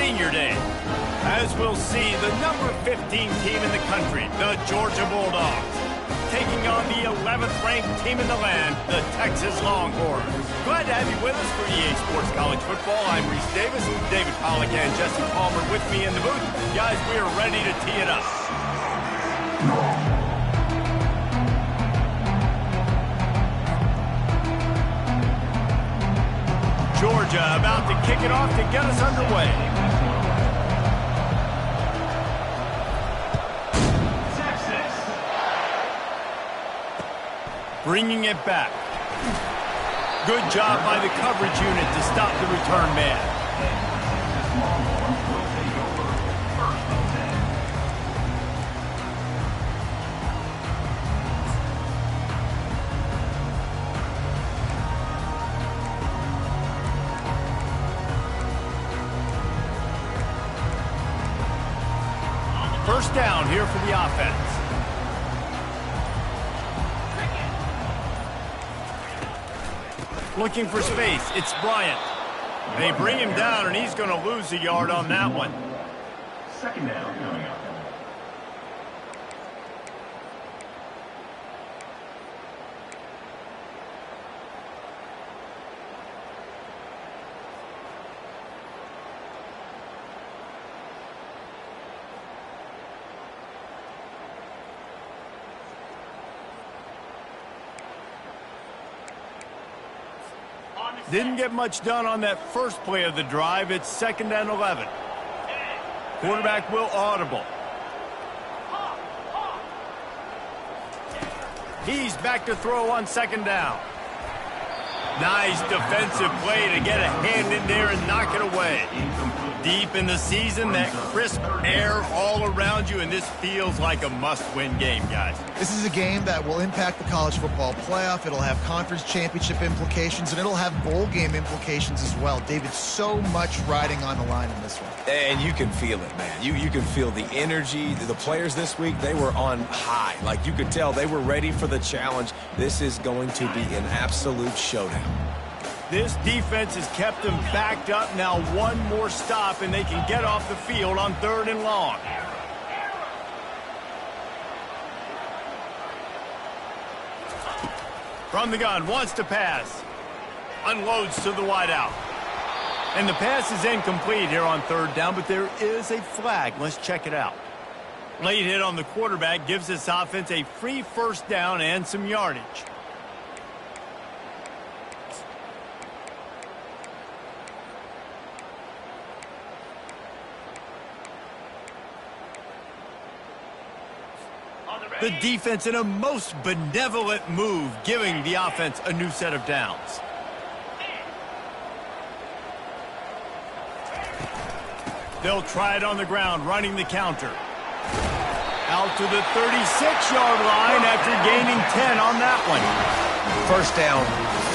Senior Day. As we'll see, the number 15 team in the country, the Georgia Bulldogs, taking on the 11th-ranked team in the land, the Texas Longhorns. Glad to have you with us for EA Sports College Football. I'm Reese Davis, David Pollack and Jesse Palmer with me in the booth. Guys, we are ready to tee it up. Georgia about to kick it off to get us underway. Bringing it back. Good job by the coverage unit to stop the return man. First down here for the offense. Looking for space, it's Bryant. They bring him down, and he's going to lose a yard on that one. Second down coming up. Didn't get much done on that first play of the drive. It's 2nd and 11. Quarterback will audible. He's back to throw on 2nd down. Nice defensive play to get a hand in there and knock it away. Deep in the season, that crisp air all around you, and this feels like a must-win game, guys. This is a game that will impact the college football playoff. It'll have conference championship implications, and it'll have bowl game implications as well. David, so much riding on the line in this one. And you can feel it, man. You can feel the energy. The players this week, they were on high. Like, you could tell they were ready for the challenge. This is going to be an absolute showdown. This defense has kept them backed up. Now one more stop, and they can get off the field on 3rd and long. From the gun, wants to pass. Unloads to the wideout. And the pass is incomplete here on 3rd down, but there is a flag. Let's check it out. Late hit on the quarterback gives this offense a free 1st down and some yardage. The defense in a most benevolent move, giving the offense a new set of downs. They'll try it on the ground, running the counter. Out to the 36-yard line after gaining 10 on that one. First down,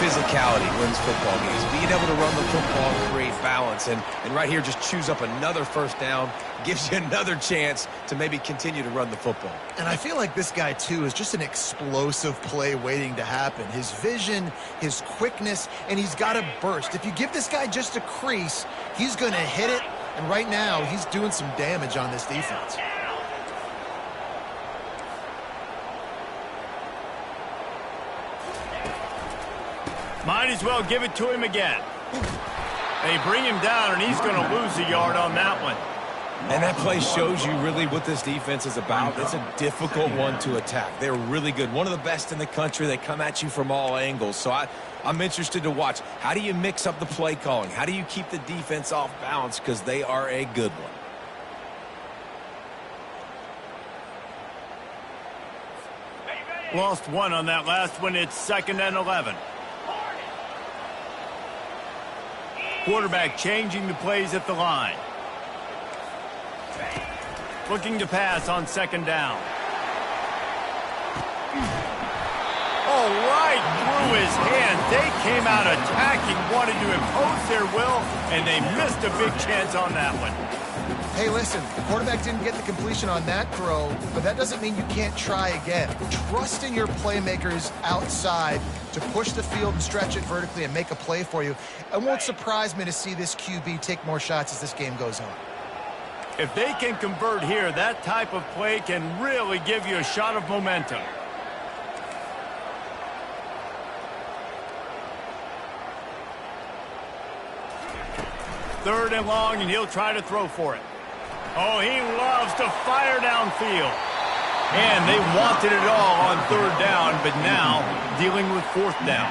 physicality wins football games. Being able to run the football and create balance. And right here, just choose up another 1st down. Gives you another chance to maybe continue to run the football. And I feel like this guy, too, is just an explosive play waiting to happen. His vision, his quickness, and he's got a burst. If you give this guy just a crease, he's going to hit it. And right now, he's doing some damage on this defense. Might as well give it to him again. They bring him down, and he's going to lose a yard on that one. And that play shows you really what this defense is about. It's a difficult one to attack. They're really good. One of the best in the country. They come at you from all angles. So I'm interested to watch. How do you mix up the play calling? How do you keep the defense off balance? Because they are a good one. Lost one on that last one. It's 2nd and 11. Quarterback changing the plays at the line. Looking to pass on 2nd down. Oh, right through his hand. They came out attacking, wanted to impose their will, and they missed a big chance on that one. Hey, listen, the quarterback didn't get the completion on that throw, but that doesn't mean you can't try again. Trust in your playmakers outside to push the field and stretch it vertically and make a play for you. It won't surprise me to see this QB take more shots as this game goes on. If they can convert here, that type of play can really give you a shot of momentum. Third and long, and he'll try to throw for it. Oh, he loves to fire downfield. And they wanted it all on third down, but now dealing with fourth down.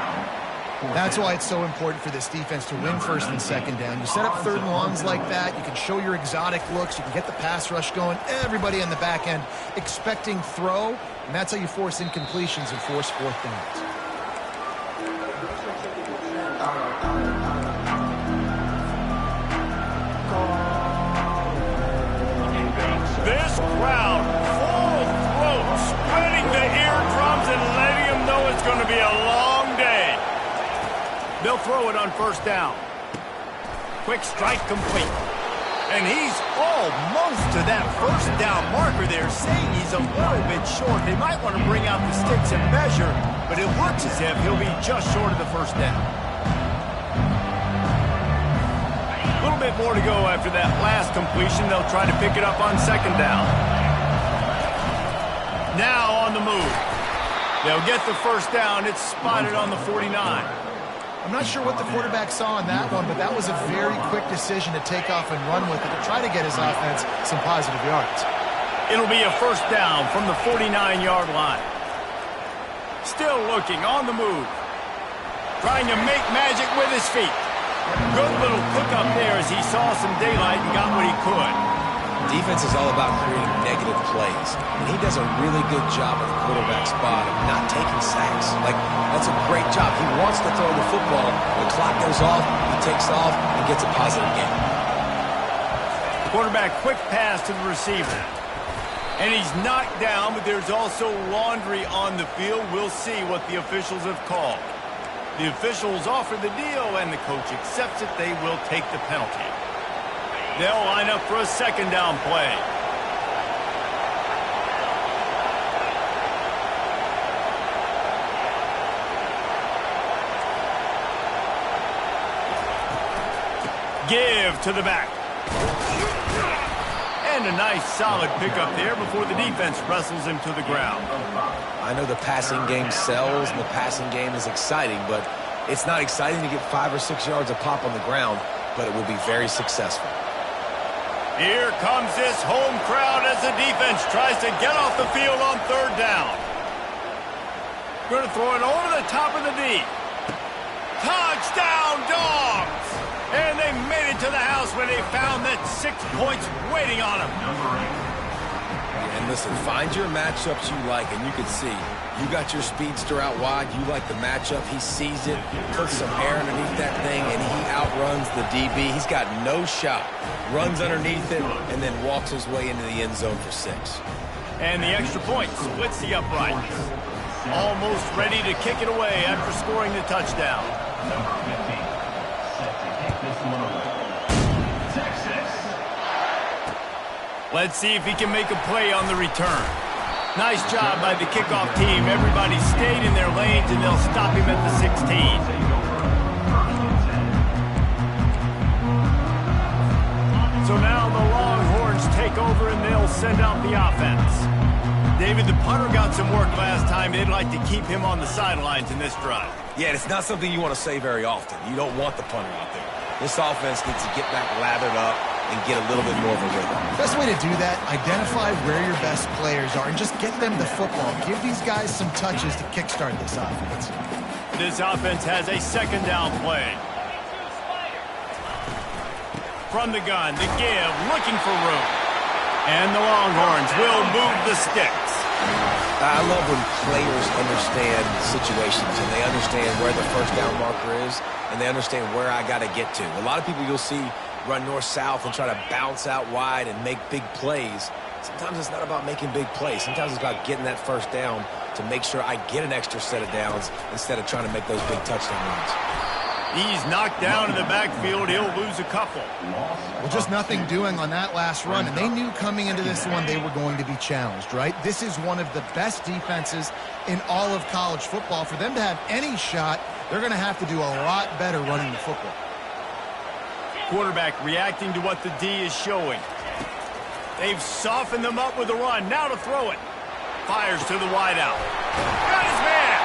That's why it's so important for this defense to win first and second down. You set up third and longs like that, you can show your exotic looks, you can get the pass rush going, everybody on the back end expecting throw, and that's how you force incompletions and force fourth downs. This crowd, full throat, spreading the eardrums and letting them know it's going to be a long day. They'll throw it on first down. Quick strike complete. And he's almost to that first down marker there, saying he's a little bit short. They might want to bring out the sticks and measure, but it looks as if he'll be just short of the first down. A little bit more to go after that last completion. They'll try to pick it up on second down. Now on the move. They'll get the first down. It's spotted on the 49. I'm not sure what the quarterback saw on that one, but that was a very quick decision to take off and run with it to try to get his offense some positive yards. It'll be a first down from the 49-yard line. Still looking on the move. Trying to make magic with his feet. Good little pickup there as he saw some daylight and got what he could. Defense is all about creating negative plays, and he does a really good job at the quarterback spot of not taking sacks. Like, that's a great job. He wants to throw the football. The clock goes off, he takes off, and gets a positive gain. Quarterback quick pass to the receiver. And he's knocked down, but there's also laundry on the field. We'll see what the officials have called. The officials offer the deal, and the coach accepts it. They will take the penalty. They'll line up for a second down play. Give to the back. And a nice solid pickup there before the defense wrestles him to the ground. I know the passing game sells and the passing game is exciting, but it's not exciting to get 5 or 6 yards of pop on the ground, but it will be very successful. Here comes this home crowd as the defense tries to get off the field on third down. Going to throw it over the top of the D. Touchdown, Dogs! And they made it to the house where they found that 6 points waiting on them. And listen, find your matchups you like, and you can see. You got your speedster out wide. You like the matchup. He sees it, puts some air underneath that thing, and he outruns the DB. He's got no shot. Runs underneath it, and then walks his way into the end zone for 6. And the extra point splits the uprights. Almost ready to kick it away after scoring the touchdown. Number 15, set to kick this one away. Texas. Let's see if he can make a play on the return. Nice job by the kickoff team. Everybody stayed in their lanes, and they'll stop him at the 16. So now the Longhorns take over, and they'll send out the offense. David, the punter got some work last time. They'd like to keep him on the sidelines in this drive. Yeah, it's not something you want to say very often. You don't want the punter out there. This offense needs to get back lathered up and get a little bit more of a rhythm. Best way to do that, identify where your best players are and just get them the football. Give these guys some touches to kickstart this offense. This offense has a second down play. From the gun, the give, looking for room. And the Longhorns will move the sticks. I love when players understand situations and they understand where the first down marker is and they understand where I got to get to. A lot of people you'll see run north-south and try to bounce out wide and make big plays. Sometimes it's not about making big plays. Sometimes it's about getting that first down to make sure I get an extra set of downs instead of trying to make those big touchdown runs. He's knocked down in the backfield. He'll lose a couple. Well, just nothing doing on that last run, and they knew coming into this one they were going to be challenged, right? This is one of the best defenses in all of college football. For them to have any shot, they're going to have to do a lot better running the football. Quarterback reacting to what the D is showing. They've softened them up with a run. Now to throw it. Fires to the wideout. Got his man.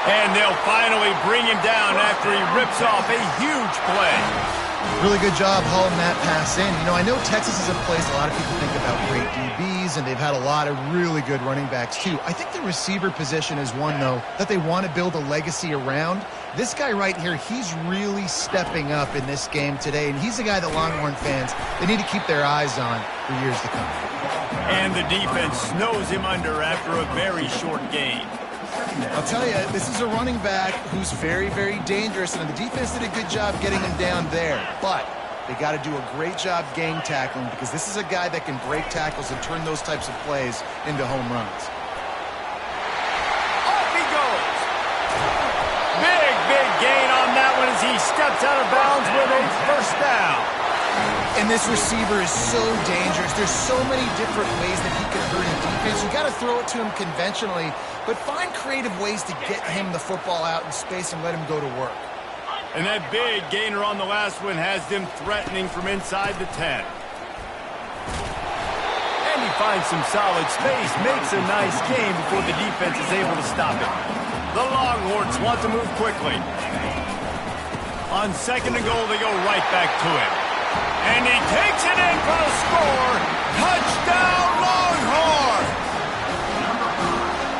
And they'll finally bring him down after he rips off a huge play. Really good job hauling that pass in. You know, I know Texas is a place a lot of people think about great DBs, and they've had a lot of really good running backs too. I think the receiver position is one, though, that they want to build a legacy around. This guy right here, he's really stepping up in this game today, and he's the guy that Longhorn fans, they need to keep their eyes on for years to come. And the defense snows him under after a very short game. I'll tell you, this is a running back who's very, very dangerous, and the defense did a good job getting him down there. But they got to do a great job game tackling, because this is a guy that can break tackles and turn those types of plays into home runs. Off he goes. Big gain on that one as he steps out of bounds with a first down. And this receiver is so dangerous. There's so many different ways that he can hurt a defense. You got to throw it to him conventionally, but find creative ways to get him the football out in space and let him go to work. And that big gainer on the last one has them threatening from inside the 10. And he finds some solid space, makes a nice game before the defense is able to stop it. The Longhorns want to move quickly. On second and goal, they go right back to him. And he takes it in for the score. Touchdown, Longhorn!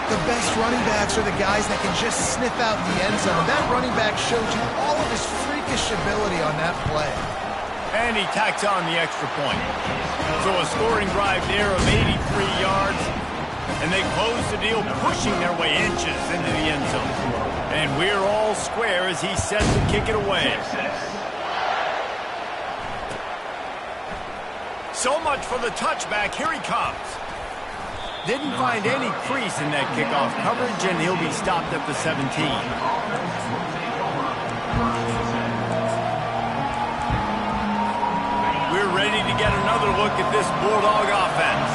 The best running backs are the guys that can just sniff out the end zone. That running back showed you all of his freakish ability on that play. And he tacks on the extra point. So a scoring drive there of 83 yards. And they close the deal, pushing their way inches into the end zone. And we're all square as he's set to kick it away. So much for the touchback. Here he comes. Didn't find any crease in that kickoff coverage, and he'll be stopped at the 17. We're ready to get another look at this Bulldog offense.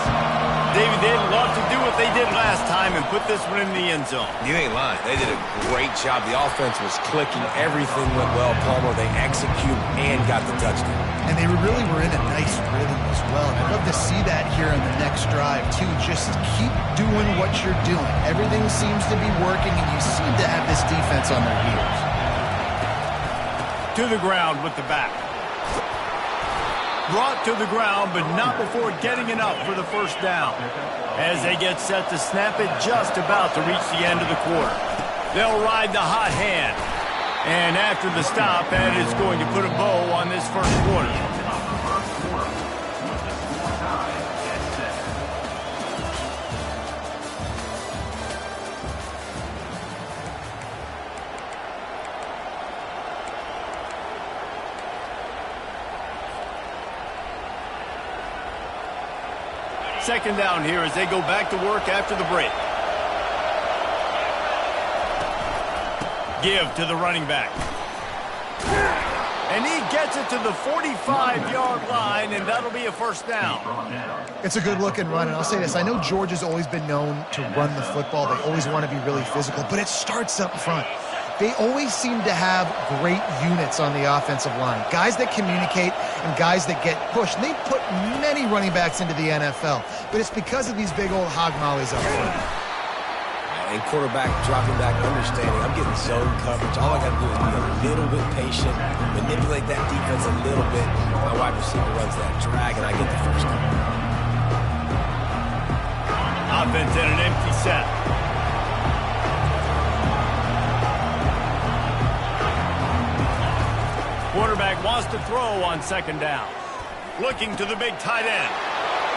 David, they'd love to do what they did last time and put this one in the end zone. You ain't lying. They did a great job. The offense was clicking. Everything went well, Palmer. They executed and got the touchdown. And they really were in a nice rhythm as well. And I'd love to see that here on the next drive, too. Just keep doing what you're doing. Everything seems to be working, and you seem to have this defense on their heels. To the ground with the back. Brought to the ground, but not before getting enough for the first down. As they get set to snap it, just about to reach the end of the quarter. They'll ride the hot hand. And after the stop, that is going to put a bow on this first quarter. Second down here as they go back to work after the break. Give to the running back. And he gets it to the 45-yard line, and that'll be a first down. It's a good-looking run, and I'll say this. I know Georgia's always been known to run the football. They always want to be really physical, but it starts up front. They always seem to have great units on the offensive line. Guys that communicate and guys that get pushed. And they put many running backs into the NFL, but it's because of these big old hog mollies up front. And quarterback dropping back, understanding I'm getting zone coverage. All I got to do is be a little bit patient, manipulate that defense a little bit. My wide receiver runs that drag, and I get the first down. Offense in an empty set. Quarterback wants to throw on second down. Looking to the big tight end.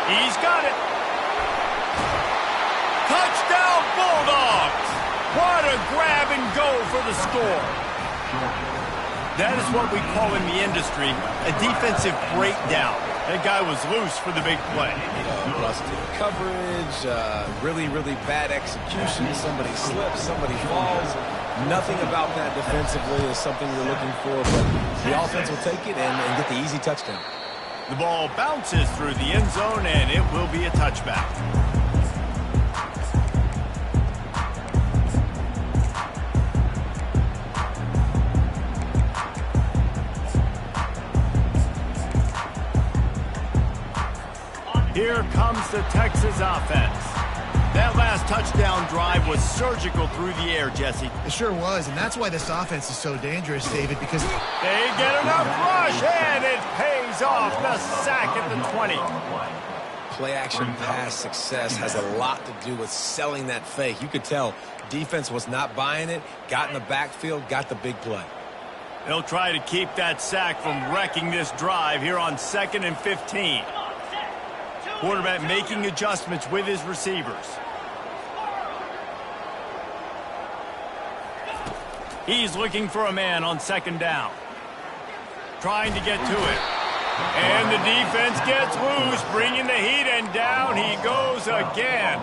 He's got it. Touchdown, Bulldogs! What a grab and go for the score. That is what we call in the industry a defensive breakdown. That guy was loose for the big play. Busted coverage, really bad execution. Somebody slips, somebody falls. Nothing about that defensively is something you're looking for, but the offense will take it and get the easy touchdown. The ball bounces through the end zone, and it will be a touchback. Here comes the Texas offense. That last touchdown drive was surgical through the air, Jesse. It sure was, and that's why this offense is so dangerous, David, because they get enough rush, and it pays off. The sack at the 20. Play-action pass success has a lot to do with selling that fake. You could tell defense was not buying it, got in the backfield, got the big play. They'll try to keep that sack from wrecking this drive here on 2nd and 15. Quarterback making adjustments with his receivers. He's looking for a man on 2nd down. Trying to get to it. And the defense gets loose, bringing the heat, and down he goes again.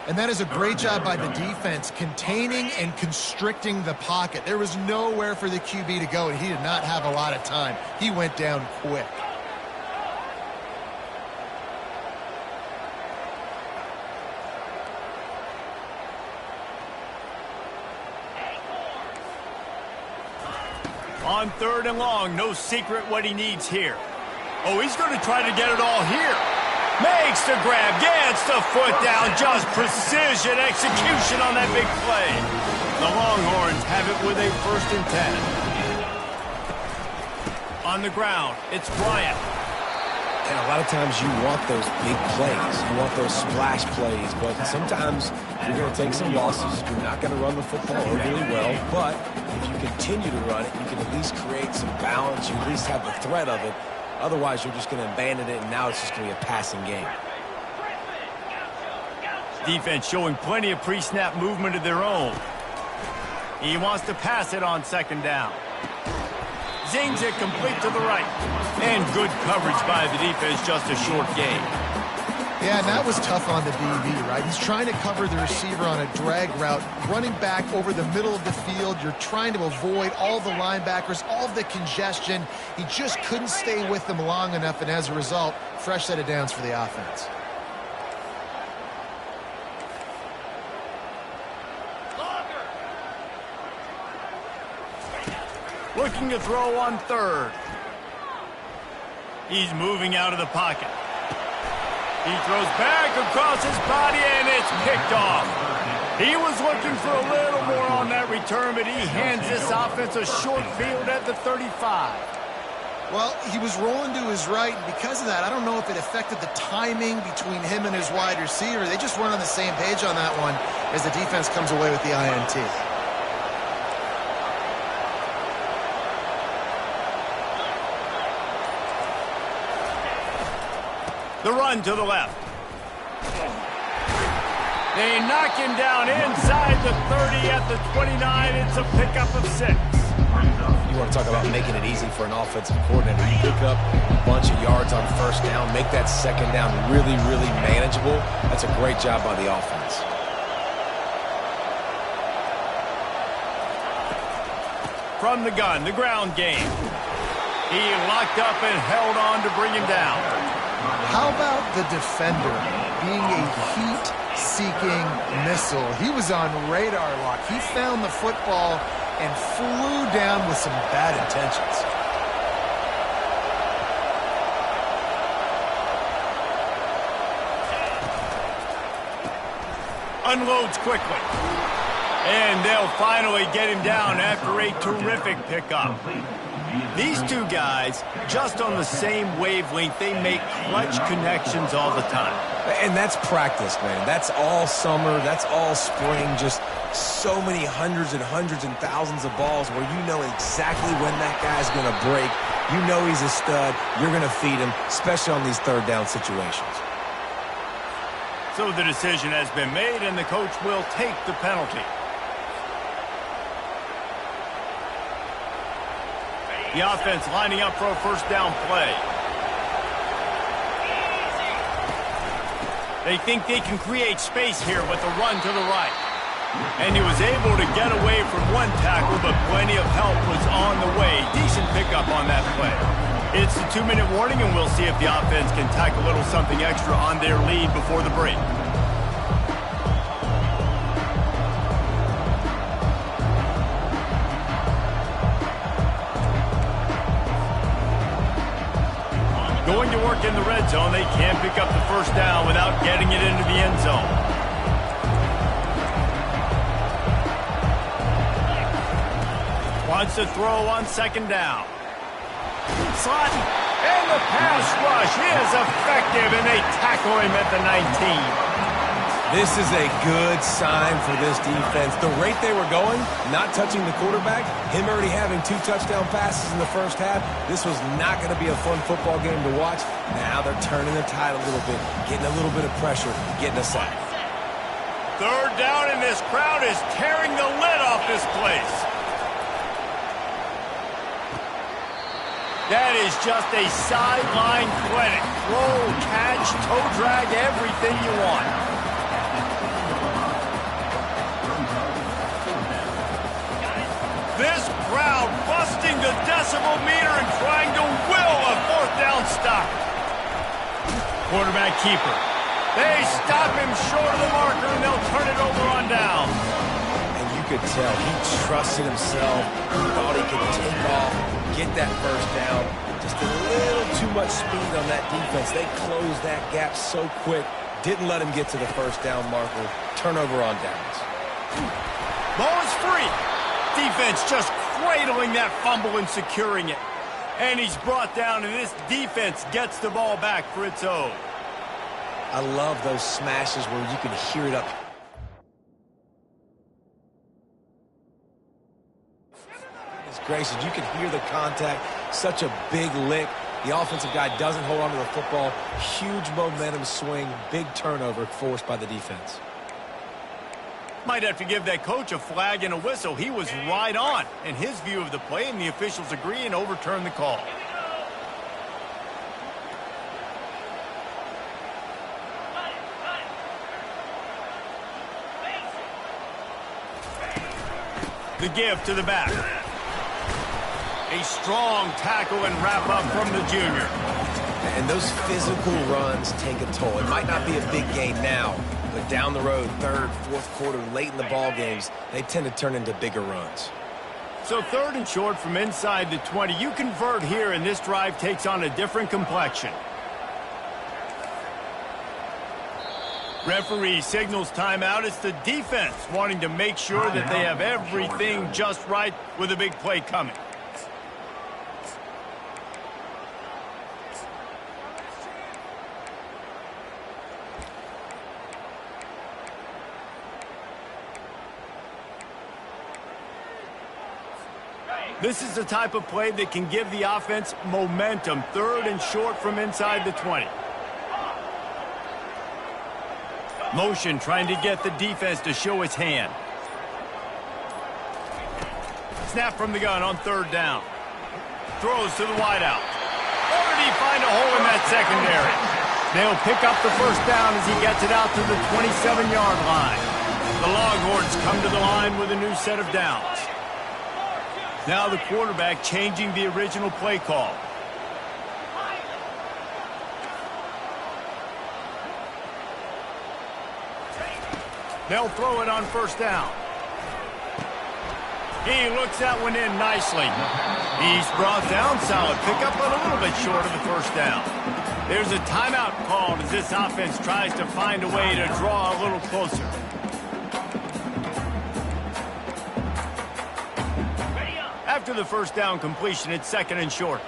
And that is a great job by the defense, containing and constricting the pocket. There was nowhere for the QB to go, and he did not have a lot of time. He went down quick. On 3rd and long, no secret what he needs here. Oh, he's going to try to get it all here. Makes the grab, gets the foot down, just precision execution on that big play. The Longhorns have it with a 1st and 10. On the ground, it's Bryant. And a lot of times you want those big plays. You want those splash plays. But sometimes you're going to take some losses. You're not going to run the football really well. But if you continue to run it, you can at least create some balance. You at least have the threat of it. Otherwise, you're just going to abandon it, and now it's just going to be a passing game. Defense showing plenty of pre-snap movement of their own. He wants to pass it on 2nd down. Zings it complete to the right. And good coverage by the defense, just a short gain. Yeah, and that was tough on the DB, right? He's trying to cover the receiver on a drag route, running back over the middle of the field. You're trying to avoid all the linebackers, all of the congestion. He just couldn't stay with them long enough, and as a result, fresh set of downs for the offense. Looking to throw on 3rd. He's moving out of the pocket. He throws back across his body, and it's picked off. He was looking for a little more on that return, but he hands this offense a short field at the 35. Well, he was rolling to his right, and because of that, I don't know if it affected the timing between him and his wide receiver. They just weren't on the same page on that one as the defense comes away with the INT. The run to the left. They knock him down inside the 30 at the 29. It's a pickup of 6. You want to talk about making it easy for an offensive coordinator. You pick up a bunch of yards on 1st down, make that 2nd down really, really manageable. That's a great job by the offense. From the gun, the ground game. He locked up and held on to bring him down. How about the defender being a heat-seeking missile? He was on radar lock. He found the football and flew down with some bad intentions. Unloads quickly. And they'll finally get him down after a terrific pickup. These two guys, just on the same wavelength, they make clutch connections all the time. And that's practice, man. That's all summer. That's all spring. Just so many hundreds and thousands of balls where you know exactly when that guy's going to break. You know he's a stud. You're going to feed him, especially on these 3rd down situations. So the decision has been made, and the coach will take the penalty. The offense lining up for a 1st down play. They think they can create space here with the run to the right. And he was able to get away from one tackle, but plenty of help was on the way. Decent pickup on that play. It's the 2-minute warning, and we'll see if the offense can tack a little something extra on their lead before the break. Going to work in the red zone, they can't pick up the first down without getting it into the end zone. Wants to throw on second down. Slot, and the pass rush is effective, and they tackle him at the 19. This is a good sign for this defense. The rate they were going, not touching the quarterback, him already having 2 touchdown passes in the first half, this was not going to be a fun football game to watch. Now they're turning the tide a little bit, getting a little bit of pressure, getting a sack. Third down, and this crowd is tearing the lid off this place. That is just a sideline clinic. Roll, catch, toe drag, everything you want. This crowd busting the decibel meter and trying to will a fourth down stop. Quarterback keeper. They stop him short of the marker, and they'll turn it over on down. And you could tell he trusted himself. He thought he could take off, get that first down. Just a little too much speed on that defense. They closed that gap so quick. Didn't let him get to the first down marker. Turnover on downs. Ball is free. Defense just cradling that fumble and securing it. And he's brought down, and this defense gets the ball back for its own. I love those smashes where you can hear it up. Goodness gracious, you can hear the contact. Such a big lick. The offensive guy doesn't hold on to the football. Huge momentum swing. Big turnover forced by the defense. Might have to give that coach a flag and a whistle. He was right on in his view of the play, and the officials agree and overturn the call. The give to the back. A strong tackle and wrap up from the junior. And those physical runs take a toll. It might not be a big gain now, but down the road, third, fourth quarter, late in the ball games, they tend to turn into bigger runs. So third and short from inside the 20. You convert here, and this drive takes on a different complexion. Referee signals timeout. It's the defense wanting to make sure that they have everything just right with a big play coming. This is the type of play that can give the offense momentum. Third and short from inside the 20. Motion trying to get the defense to show its hand. Snap from the gun on third down. Throws to the wideout. Or did he find a hole in that secondary? They'll pick up the first down as he gets it out to the 27-yard line. The Longhorns come to the line with a new set of downs. Now the quarterback changing the original play call. They'll throw it on first down. He looks that one in nicely. He's brought down solid. Pick up a little bit short of the first down. There's a timeout called as this offense tries to find a way to draw a little closer. After the first down completion, it's second and short.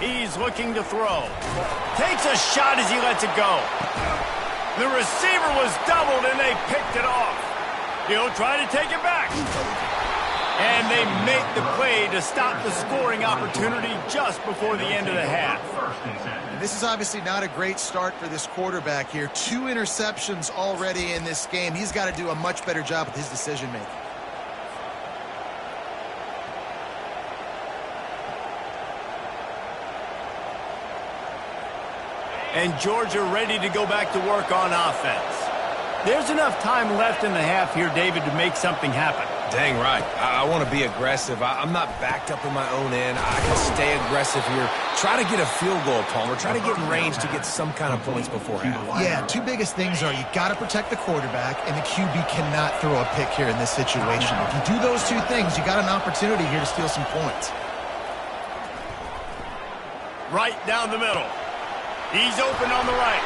He's looking to throw. Takes a shot as he lets it go. The receiver was doubled, and they picked it off. He'll try to take it back. And they make the play to stop the scoring opportunity just before the end of the half. This is obviously not a great start for this quarterback here. 2 interceptions already in this game. He's got to do a much better job with his decision-making. And Georgia ready to go back to work on offense. There's enough time left in the half here, David, to make something happen. Dang right. I want to be aggressive. I'm not backed up in my own end. I can stay aggressive here. Try to get a field goal, Palmer. Try to get in range to get some kind of points before half. Yeah, two biggest things are you got to protect the quarterback, and the QB cannot throw a pick here in this situation. If you do those two things, you got an opportunity here to steal some points. Right down the middle. He's open on the right.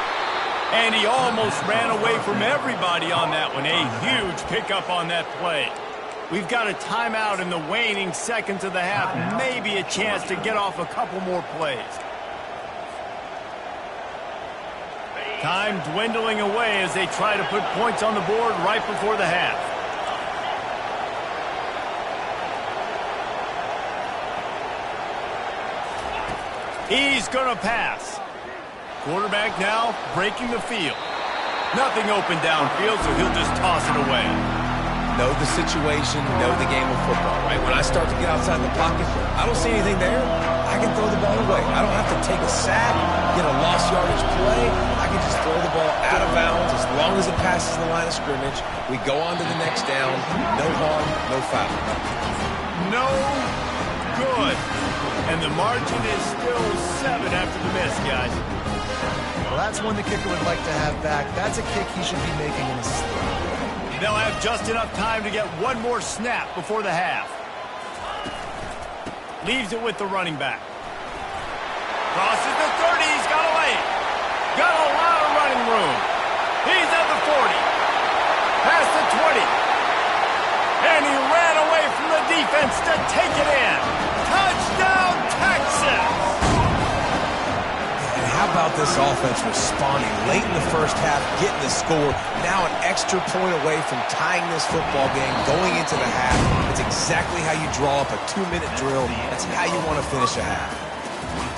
And he almost ran away from everybody on that one. A huge pickup on that play. We've got a timeout in the waning seconds of the half. Maybe a chance to get off a couple more plays. Time dwindling away as they try to put points on the board right before the half. He's going to pass. Quarterback now breaking the field. Nothing open downfield, so he'll just toss it away. Know the situation, know the game of football, right? When I start to get outside the pocket, I don't see anything there. I can throw the ball away. I don't have to take a sack, get a lost yardage play. I can just throw the ball out of bounds as long as it passes the line of scrimmage. We go on to the next down. No harm, no foul. No good. And the margin is still 7 after the miss, guys. Well, that's one the kicker would like to have back. That's a kick he should be making in his sleep. They'll have just enough time to get one more snap before the half. Leaves it with the running back. Crosses the 30. He's got a lane. Got a lot of running room. He's at the 40. Past the 20. And he ran away from the defense to take it in. Touchdown, Texas! How about this offense responding late in the first half, getting the score, now an extra point away from tying this football game, going into the half. It's exactly how you draw up a 2-minute drill. That's how you want to finish a half.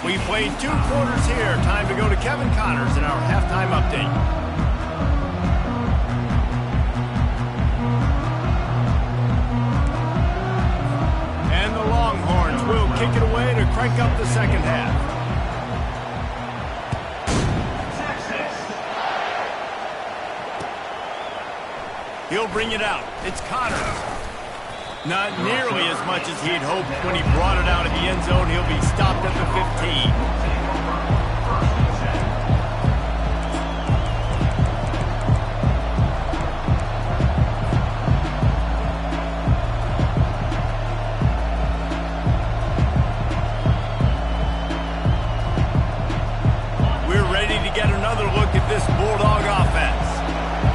We played 2 quarters here. Time to go to Kevin Connors in our halftime update. And the Longhorns will kick it away to crank up the second half. He'll bring it out. It's Connors. Not nearly as much as he'd hoped when he brought it out of the end zone. He'll be stopped at the 15. We're ready to get another look at this Bulldog offense.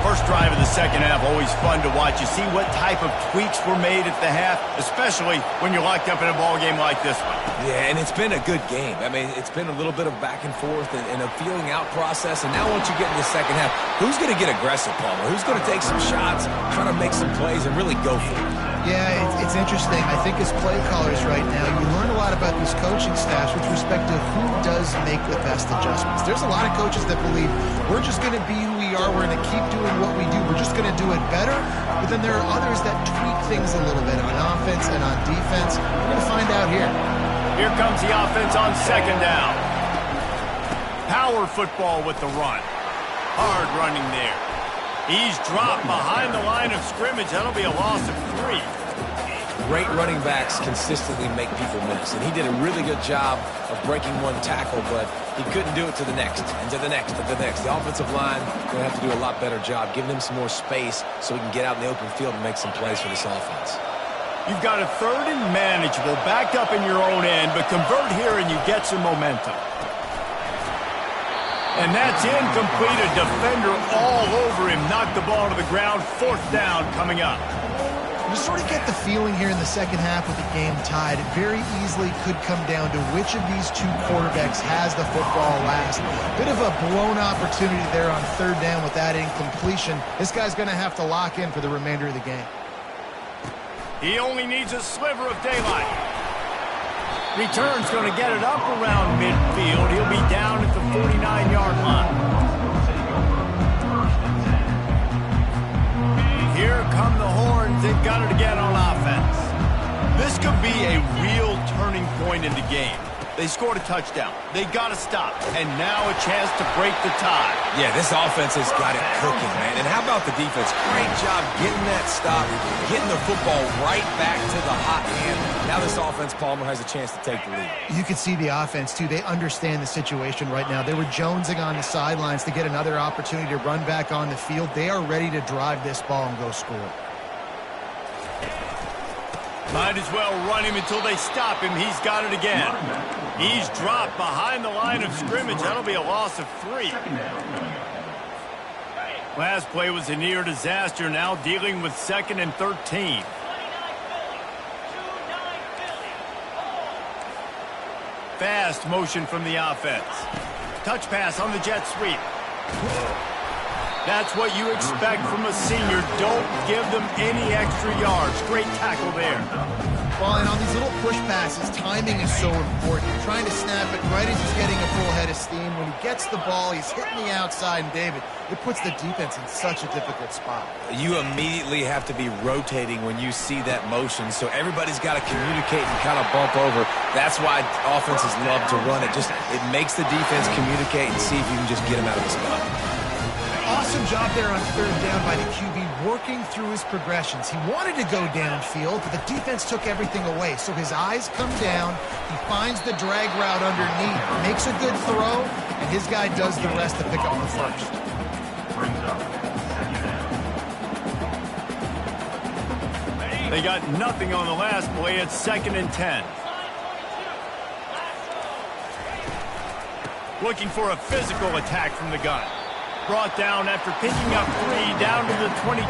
First drive of the second half, always fun to watch. You see what type of tweaks were made at the half, especially when you're locked up in a ball game like this one. Yeah, and it's been a good game. I mean, it's been a little bit of back and forth and a feeling out process. And now once you get in the second half, who's going to get aggressive, Palmer? Who's going to take some shots, try to make some plays, and really go for it? Yeah, it's interesting. I think as play callers right now, you learn a lot about these coaching staffs with respect to who does make the best adjustments. There's a lot of coaches that believe we're just going to be who we are. We're going to keep doing what we do. We're just going to do it better. But then there are others that tweak things a little bit on offense and on defense. We're going to find out here. Here comes the offense on second down. Power football with the run. Hard running there. He's dropped behind the line of scrimmage. That'll be a loss of 3. Great running backs consistently make people miss, and he did a really good job of breaking one tackle, but he couldn't do it to the next, and to the next, and to the next. The offensive line going to have to do a lot better job, giving him some more space so he can get out in the open field and make some plays for this offense. You've got a 3rd and manageable, backed up in your own end, but convert here and you get some momentum. And that's incomplete. A defender all over him. Knocked the ball to the ground. 4th down coming up. You sort of get the feeling here in the second half with the game tied. It very easily could come down to which of these 2 quarterbacks has the football last. Bit of a blown opportunity there on 3rd down with that incompletion. This guy's going to have to lock in for the remainder of the game. He only needs a sliver of daylight. Return's going to get it up around midfield. He'll be down at the 49-yard line. Here come the Horns. They've got it again on offense. This could be a real turning point in the game. They scored a touchdown. They got to stop. And now a chance to break the tie. Yeah, this offense has got it cooking, man. And how about the defense? Great job getting that stop, getting the football right back to the hot hand. Now this offense, Palmer, has a chance to take the lead. You can see the offense, too. They understand the situation right now. They were jonesing on the sidelines to get another opportunity to run back on the field. They are ready to drive this ball and go score. Might as well run him until they stop him. He's got it again. He's dropped behind the line of scrimmage. That'll be a loss of 3. Last play was a near disaster. Now dealing with 2nd and 13. Fast motion from the offense. Touch pass on the jet sweep. That's what you expect from a senior. Don't give them any extra yards. Great tackle there. Well, and on these little push passes, timing is so important. You're trying to snap it right as he's getting a full head of steam. When he gets the ball, he's hitting the outside, and David, it puts the defense in such a difficult spot. You immediately have to be rotating when you see that motion, so everybody's got to communicate and kind of bump over. That's why offenses love to run it. It makes the defense communicate and see if you can just get him out of the spot. Awesome job there on 3rd down by the QB, working through his progressions. He wanted to go downfield, but the defense took everything away. So his eyes come down, he finds the drag route underneath, makes a good throw, and his guy does the rest to pick up the first. They got nothing on the last play. It's 2nd and 10. Looking for a physical attack from the gun. Brought down after picking up 3 down to the 22.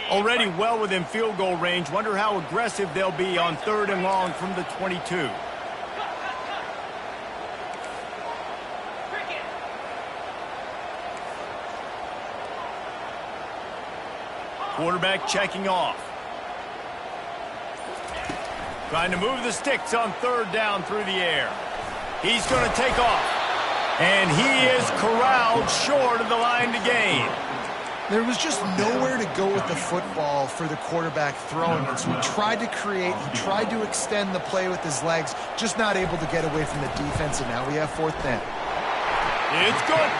Already well within field goal range. Wonder how aggressive they'll be on 3rd and long from the 22. Quarterback checking off. Trying to move the sticks on 3rd down through the air. He's going to take off. And he is corralled short of the line to gain. There was just nowhere to go with the football for the quarterback throwing it. So he tried to create, he tried to extend the play with his legs, just not able to get away from the defense, and now we have 4th down. It's good.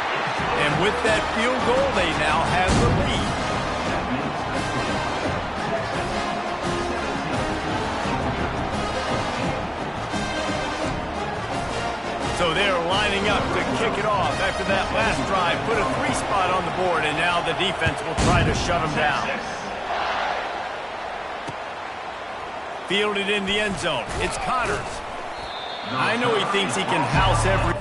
And with that field goal, they now have the lead. So they're lining up to kick it off after that last drive. Put a 3 spot on the board, and now the defense will try to shut them down. Fielded in the end zone. It's Connors. I know he thinks he can house every...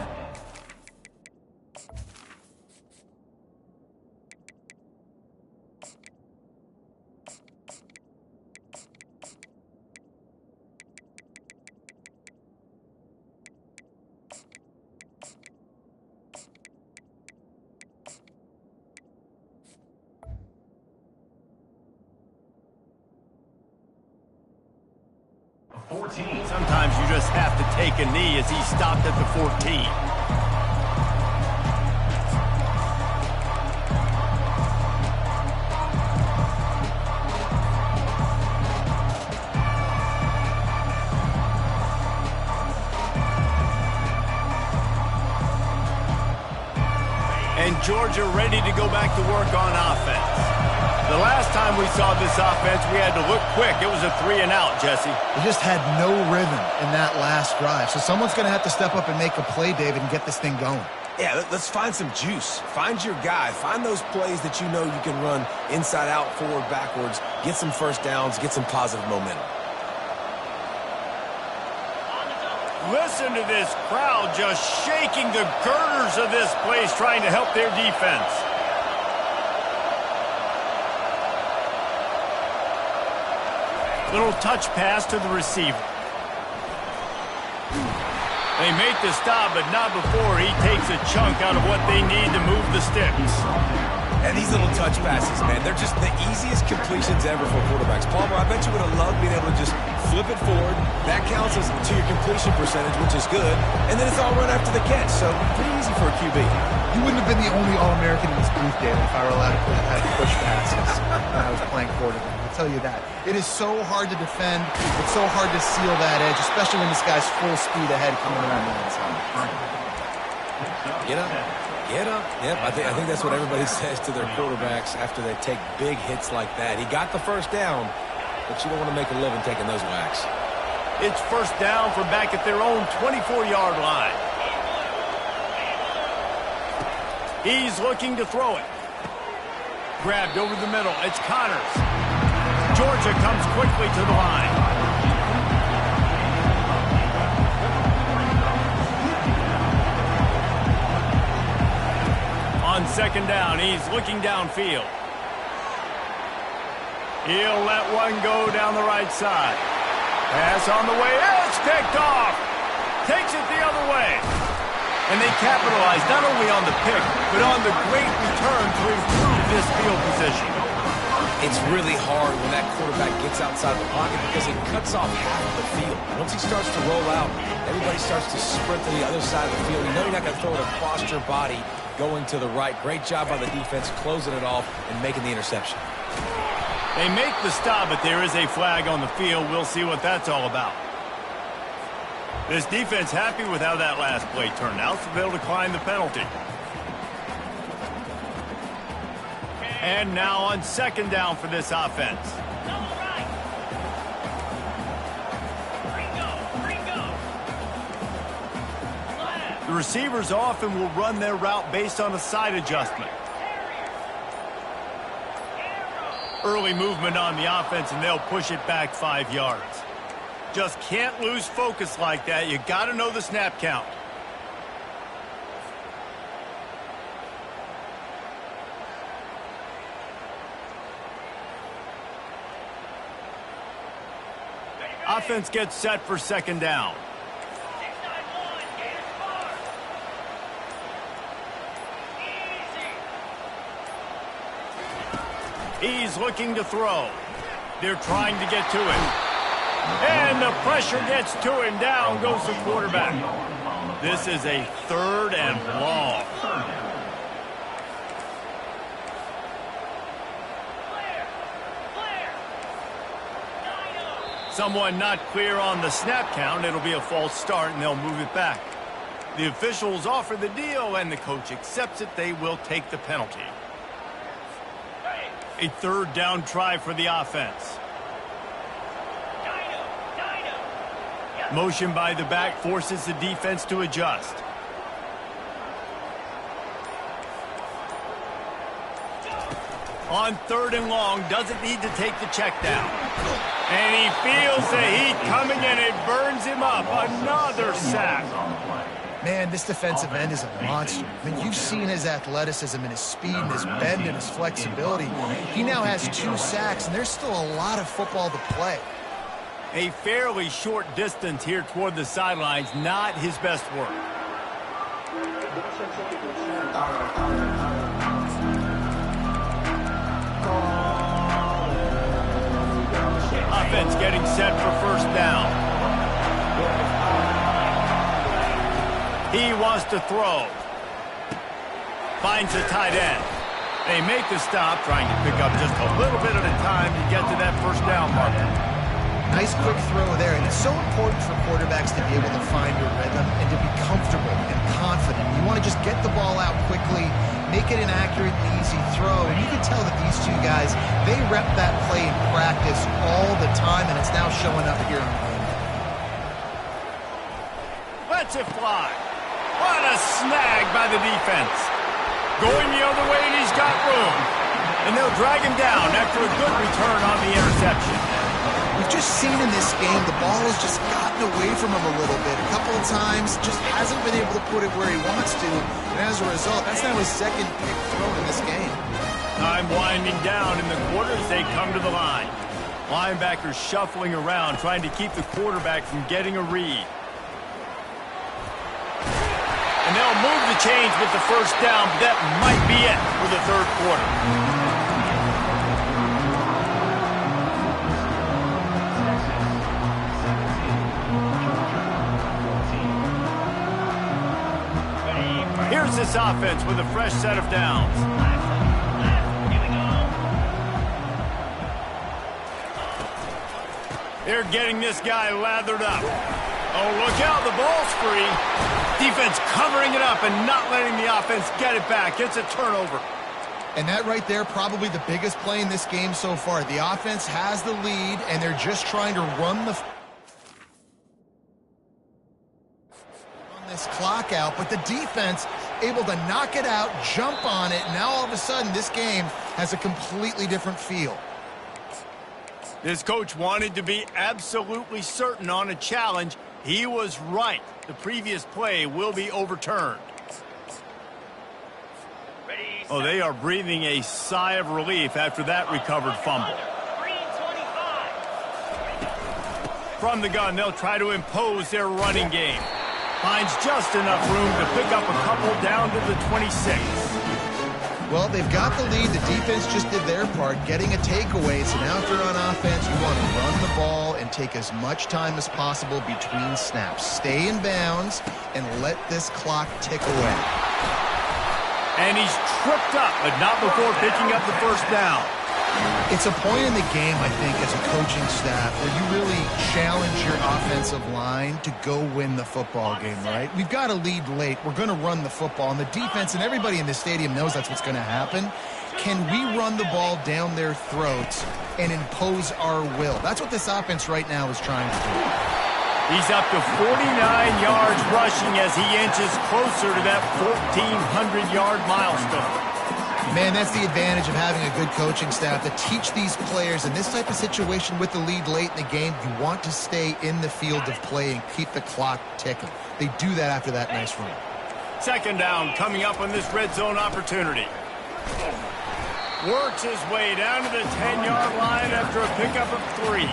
Sometimes you just have to take a knee as he stopped at the 14. And Georgia ready to go back to work on offense. The last time we saw this offense, we had to look quick. It was a 3 and out, Jesse. They just had no rhythm in that last drive. So someone's going to have to step up and make a play, David, and get this thing going. Yeah, let's find some juice. Find your guy. Find those plays that you know you can run inside out, forward, backwards. Get some first downs. Get some positive momentum. Listen to this crowd just shaking the girders of this place, trying to help their defense. Little touch pass to the receiver. They make the stop, but not before he takes a chunk out of what they need to move the sticks. And these little touch passes, man, they're just the easiest completions ever for quarterbacks. Palmer, I bet you would have loved being able to just flip it forward. That counts as to your completion percentage, which is good. And then it's all run after the catch, so pretty easy for a QB. You wouldn't have been the only All-American in this booth, Dan, if I were allowed to have push passes when I was playing quarterback. I'll tell you that. It is so hard to defend. It's so hard to seal that edge, especially when this guy's full speed ahead coming around the inside. Get up. Get up. Yep, I think that's what everybody says to their quarterbacks after they take big hits like that. He got the first down, but you don't want to make a living taking those whacks. It's first down from back at their own 24-yard line. He's looking to throw it. Grabbed over the middle. It's Connors. Georgia comes quickly to the line. On second down, he's looking downfield. He'll let one go down the right side. Pass on the way. It's picked off. Takes it the other way. And they capitalize not only on the pick, but on the great return to improve this field position. It's really hard when that quarterback gets outside the pocket because it cuts off half of the field. Once he starts to roll out, everybody starts to sprint to the other side of the field. You know you're not going to throw it across your body going to the right. Great job by the defense closing it off and making the interception. They make the stop, but there is a flag on the field. We'll see what that's all about. This defense happy with how that last play turned out, so they'll decline the penalty. And now on second down for this offense. The receivers often will run their route based on a side adjustment. Early movement on the offense, and they'll push it back 5 yards. Just can't lose focus like that. You got to know the snap count. Offense gets set for second down. He's looking to throw. They're trying to get to him. And the pressure gets to him. Down goes the quarterback. This is a third and long. Someone not clear on the snap count. It'll be a false start, and they'll move it back. The officials offer the deal, and the coach accepts it. They will take the penalty. A third down try for the offense. Motion by the back forces the defense to adjust. On third and long, doesn't need to take the check down. And he feels the heat coming, and it burns him up. Another sack. Man, this defensive end is a monster. I mean, you've seen his athleticism and his speed and his bend and his flexibility. He now has 2 sacks, and there's still a lot of football to play. A fairly short distance here toward the sidelines, not his best work. Offense getting set for first down. He wants to throw. Finds a tight end. They make the stop, trying to pick up just a little bit at a time to get to that first down marker. Nice quick throw there, and it's so important for quarterbacks to be able to find your rhythm and to be comfortable and confident. You want to just get the ball out quickly, make it an accurate and easy throw, and you can tell that these two guys, they rep that play in practice all the time, and it's now showing up here on game day. Lets it fly. What a snag by the defense. Going the other way, and he's got room. And they'll drag him down after a good return on the interception. We've just seen in this game the ball has just gotten away from him a little bit. A couple of times, just hasn't been able to put it where he wants to. And as a result, that's now his second pick thrown in this game. Time winding down in the quarter as they come to the line. Linebackers shuffling around, trying to keep the quarterback from getting a read. And they'll move the chains with the first down, but that might be it for the third quarter. Here's this offense with a fresh set of downs. They're getting this guy lathered up. Oh, look out, the ball's free. Defense covering it up and not letting the offense get it back. It's a turnover. And that right there, probably the biggest play in this game so far. The offense has the lead, and they're just trying to run this clock out, but the defense able to knock it out, jump on it. Now all of a sudden this game has a completely different feel. This coach wanted to be absolutely certain on a challenge. He was right. The previous play will be overturned. Oh, they are breathing a sigh of relief after that recovered fumble. From the gun, they'll try to impose their running game. Finds just enough room to pick up a couple down to the 26. Well, they've got the lead. The defense just did their part, getting a takeaway. So now if you're on offense, you want to run the ball and take as much time as possible between snaps. Stay in bounds and let this clock tick away. And he's tripped up, but not before picking up the first down. It's a point in the game, I think, as a coaching staff, where you really challenge your offensive line to go win the football game, right? We've got a lead late. We're going to run the football. And the defense and everybody in the stadium knows that's what's going to happen. Can we run the ball down their throats and impose our will? That's what this offense right now is trying to do. He's up to 49 yards rushing as he inches closer to that 1,400-yard milestone. Man, that's the advantage of having a good coaching staff to teach these players in this type of situation with the lead late in the game. You want to stay in the field of play and keep the clock ticking. They do that after that nice run. Second down coming up on this red zone opportunity. Works his way down to the 10-yard line after a pickup of 3.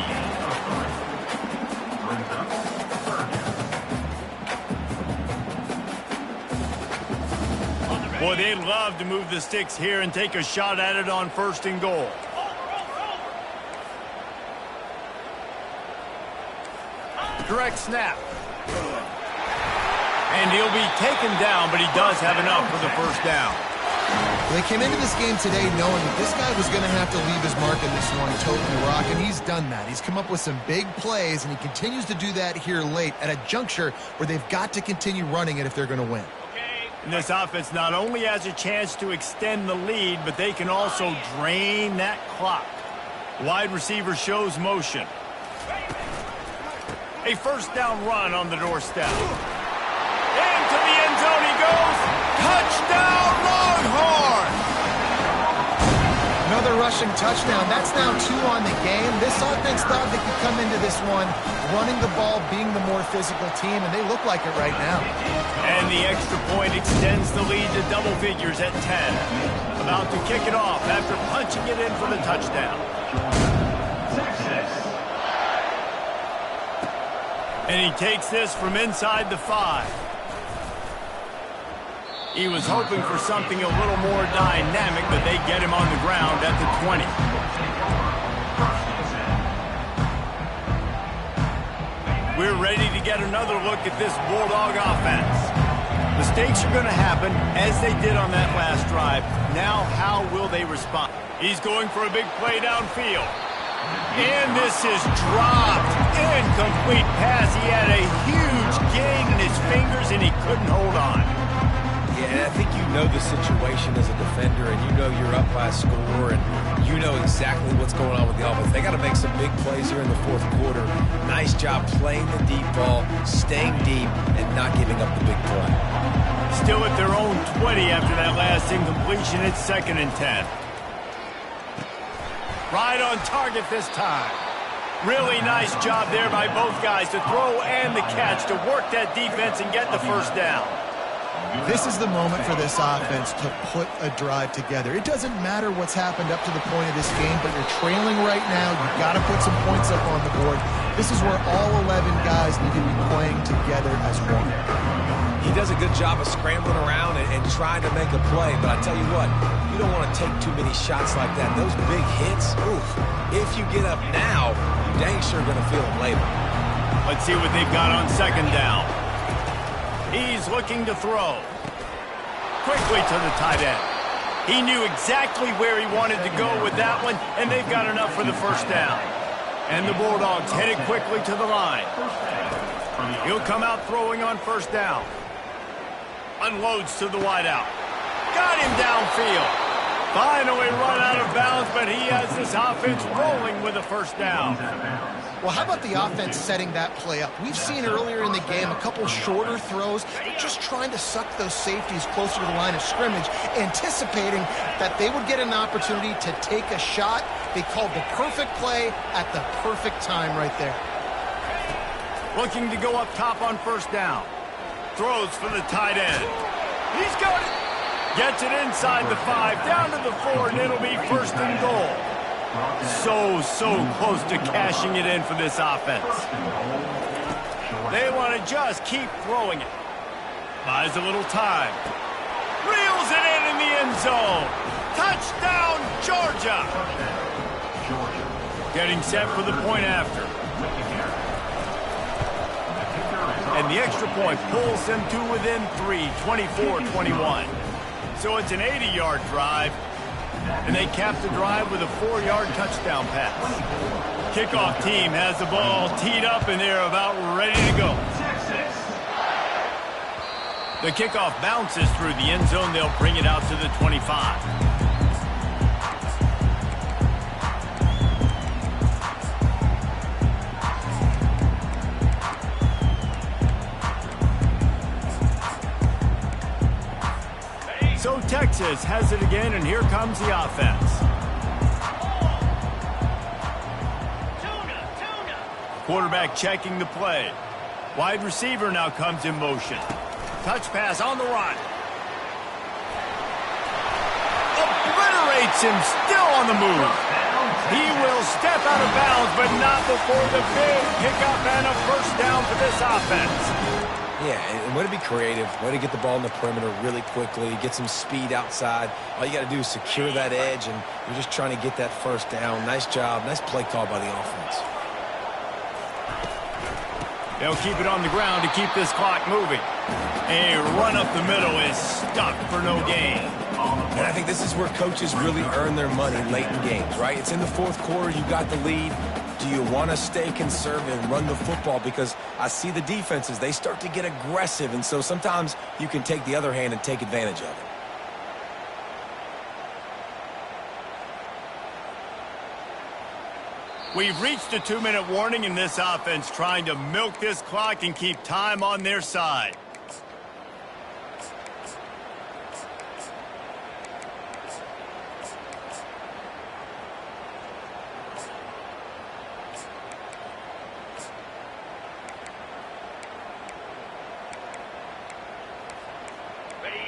Boy, they'd love to move the sticks here and take a shot at it on first and goal. Direct snap. And he'll be taken down, but he does have enough for the first down. They came into this game today knowing that this guy was going to have to leave his mark in this one, totally rock, and he's done that. He's come up with some big plays, and he continues to do that here late at a juncture where they've got to continue running it if they're going to win. And this offense not only has a chance to extend the lead, but they can also drain that clock. Wide receiver shows motion. A first down run on the doorstep. Into the end zone he goes. Touchdown, Longhorns! Another rushing touchdown. That's now 2 on the game. This offense thought they could come into this one running the ball, being the more physical team, and they look like it right now. And the extra point extends the lead to double figures at 10. About to kick it off after punching it in for the touchdown. And he takes this from inside the 5. He was hoping for something a little more dynamic, but they get him on the ground at the 20. We're ready to get another look at this Bulldog offense. Mistakes are going to happen, as they did on that last drive. Now, how will they respond? He's going for a big play downfield. And this is dropped. Incomplete pass. He had a huge gain in his fingers, and he couldn't hold on. Yeah, I think you know the situation as a defender, and you know you're up by a score, and you know exactly what's going on with the offense. They got to make some big plays here in the fourth quarter. Nice job playing the deep ball, staying deep, and not giving up the big play. Still at their own 20 after that last incompletion. It's 2nd and 10. Right on target this time. Really nice job there by both guys to throw and the catch to work that defense and get the first down. This is the moment for this offense to put a drive together. It doesn't matter what's happened up to the point of this game, but you're trailing right now. You've got to put some points up on the board. This is where all 11 guys need to be playing together as one. He does a good job of scrambling around and trying to make a play, but I tell you what, you don't want to take too many shots like that. Those big hits, oof, if you get up now, you're dang sure going to feel them later. Let's see what they've got on second down. He's looking to throw. Quickly to the tight end. He knew exactly where he wanted to go with that one, and they've got enough for the first down. And the Bulldogs headed quickly to the line. He'll come out throwing on first down. Unloads to the wideout. Got him downfield. Finally run out of bounds, but he has this offense rolling with a first down. Well, how about the offense setting that play up? We've seen earlier in the game a couple shorter throws. They're just trying to suck those safeties closer to the line of scrimmage, anticipating that they would get an opportunity to take a shot. They called the perfect play at the perfect time right there. Looking to go up top on first down. Throws for the tight end. He's got it. Gets it inside the 5, down to the 4, and it'll be first and goal. So close to cashing it in for this offense. They want to just keep throwing it. Buys a little time. Reels it in the end zone. Touchdown, Georgia. Getting set for the point after. And the extra point pulls them to within 3, 24-21. So it's an 80-yard drive. And they cap the drive with a 4-yard touchdown pass. Kickoff team has the ball teed up, and they're about ready to go. The kickoff bounces through the end zone. They'll bring it out to the 25. So Texas has it again, and here comes the offense. Quarterback checking the play. Wide receiver now comes in motion. Touch pass on the run. Obliterates him, still on the move. He will step out of bounds, but not before the big pickup and a first down for this offense. Yeah, and way to be creative, way to get the ball in the perimeter really quickly, get some speed outside. All you got to do is secure that edge, and you're just trying to get that first down. Nice job, nice play call by the offense. They'll keep it on the ground to keep this clock moving. A run up the middle is stuck for no gain. And I think this is where coaches really earn their money late in games, right? It's in the fourth quarter, you got the lead. Do you want to stay conservative and run the football? Because I see the defenses, they start to get aggressive, and so sometimes you can take the other hand and take advantage of it. We've reached a 2-minute warning in this offense, trying to milk this clock and keep time on their side.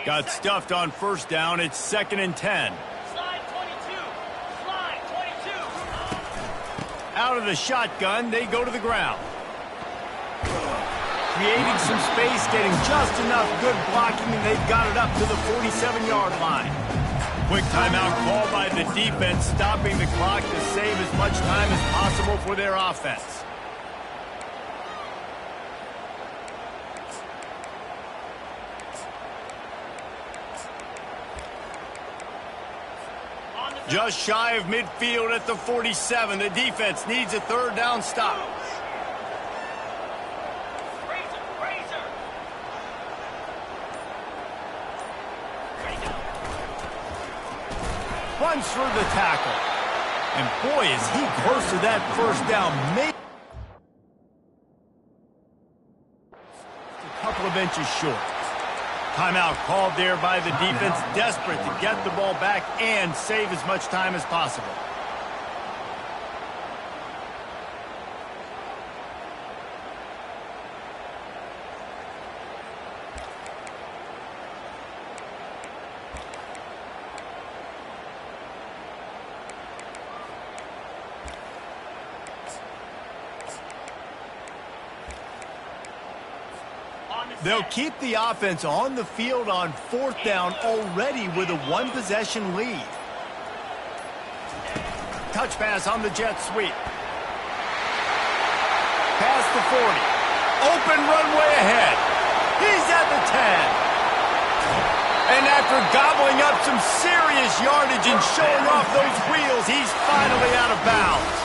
Got stuffed on first down. It's 2nd and 10. Slide 22. Slide 22. Out of the shotgun, they go to the ground. Creating some space, getting just enough good blocking, and they've got it up to the 47-yard line. Quick timeout called by the defense, stopping the clock to save as much time as possible for their offense. Just shy of midfield at the 47. The defense needs a 3rd down stop. Runs through the tackle. And boy, is he close to that first down. Maybe a couple of inches short. Timeout called there by the defense, desperate to get the ball back and save as much time as possible. They'll keep the offense on the field on 4th down already with a 1-possession lead. Touch pass on the jet sweep. Past the 40. Open runway ahead. He's at the 10. And after gobbling up some serious yardage and showing off those wheels, he's finally out of bounds.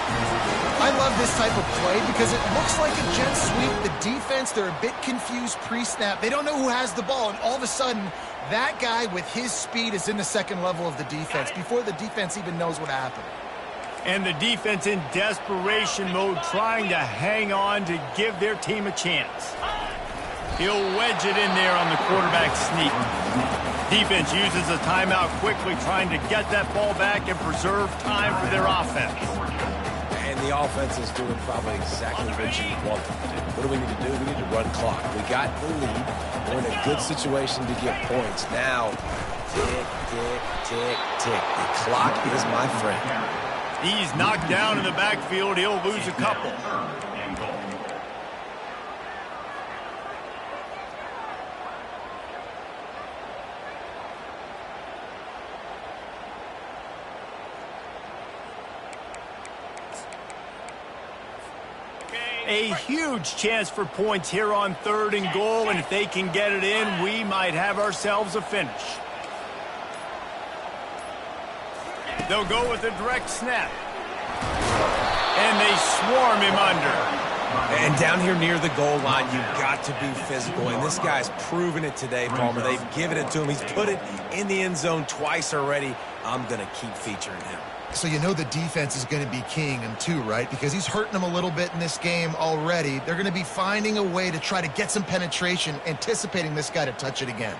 I love this type of play because it looks like a jet sweep. The defense, they're a bit confused pre-snap. They don't know who has the ball, and all of a sudden, that guy with his speed is in the second level of the defense before the defense even knows what happened. And the defense in desperation mode trying to hang on to give their team a chance. He'll wedge it in there on the quarterback sneak. Defense uses a timeout quickly, trying to get that ball back and preserve time for their offense. And the offense is doing probably exactly what you want them to do. What do we need to do? We need to run clock. We got the lead. We're in a good situation to get points. Now, tick, tick, tick, tick. The clock is my friend. He's knocked down in the backfield. He'll lose a couple. A huge chance for points here on 3rd and goal, and if they can get it in, we might have ourselves a finish. They'll go with a direct snap. And they swarm him under. And down here near the goal line, you've got to be physical. And this guy's proven it today, Palmer. They've given it to him. He's put it in the end zone twice already. I'm going to keep featuring him. So you know the defense is going to be keying him too, right? Because he's hurting them a little bit in this game already. They're going to be finding a way to try to get some penetration, anticipating this guy to touch it again.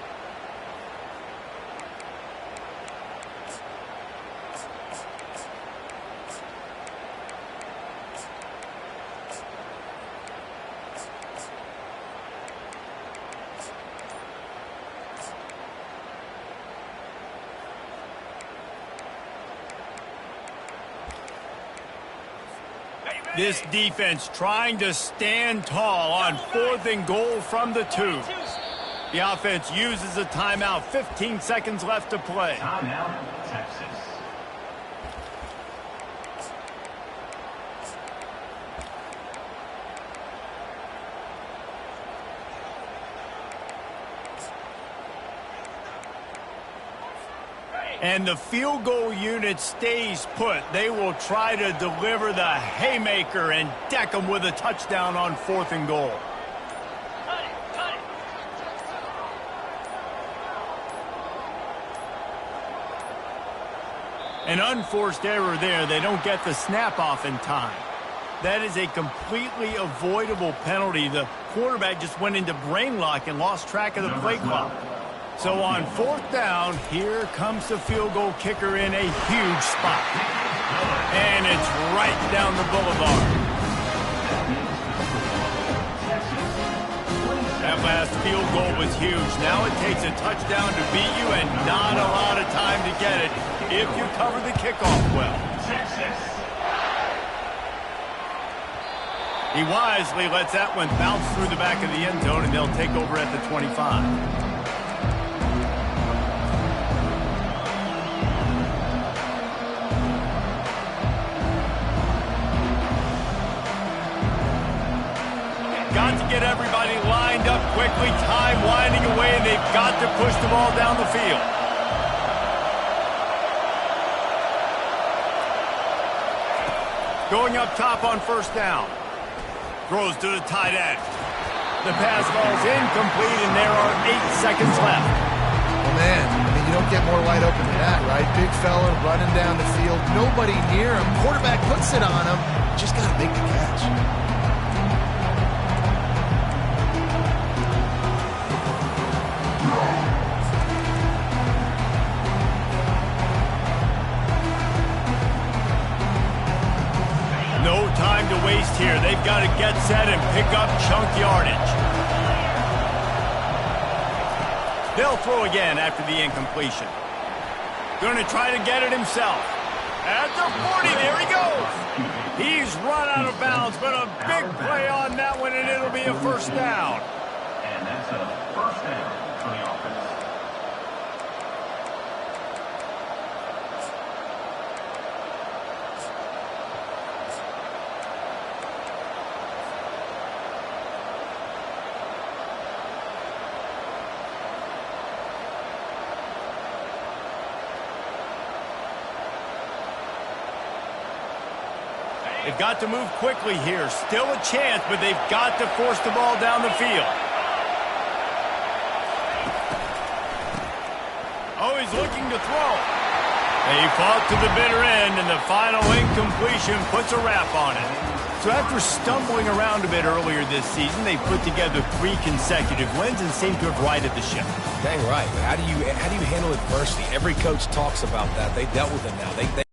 This defense trying to stand tall on 4th and goal from the 2. The offense uses a timeout. 15 seconds left to play. Timeout, Texas. And the field goal unit stays put. They will try to deliver the haymaker and deck them with a touchdown on 4th and goal. An unforced error there. They don't get the snap off in time. That is a completely avoidable penalty. The quarterback just went into brain lock and lost track of the play clock. So on 4th down, here comes the field goal kicker in a huge spot. And it's right down the boulevard. That last field goal was huge. Now it takes a touchdown to beat you and not a lot of time to get it if you cover the kickoff well. He wisely lets that one bounce through the back of the end zone, and they'll take over at the 25. Got to get everybody lined up quickly, time winding away, and they've got to push the ball down the field. Going up top on 1st down. Throws to the tight end. The pass falls incomplete, and there are 8 seconds left. Well, man, I mean, you don't get more wide open than that, right? Big fella running down the field, nobody near him. Quarterback puts it on him. Just got to make the catch. No time to waste here. They've got to get set and pick up chunk yardage. They'll throw again after the incompletion. Going to try to get it himself. At the 40, there he goes. He's run out of bounds, but a big play on that one, and it'll be a 1st down. And that's a first down for the offense. They've got to move quickly here. Still a chance, but they've got to force the ball down the field. Oh, he's looking to throw. They fought to the bitter end, and the final incompletion puts a wrap on it. So after stumbling around a bit earlier this season, they put together 3 consecutive wins and seem to have righted the ship. Dang right. How do you handle adversity? Every coach talks about that. They dealt with it now. They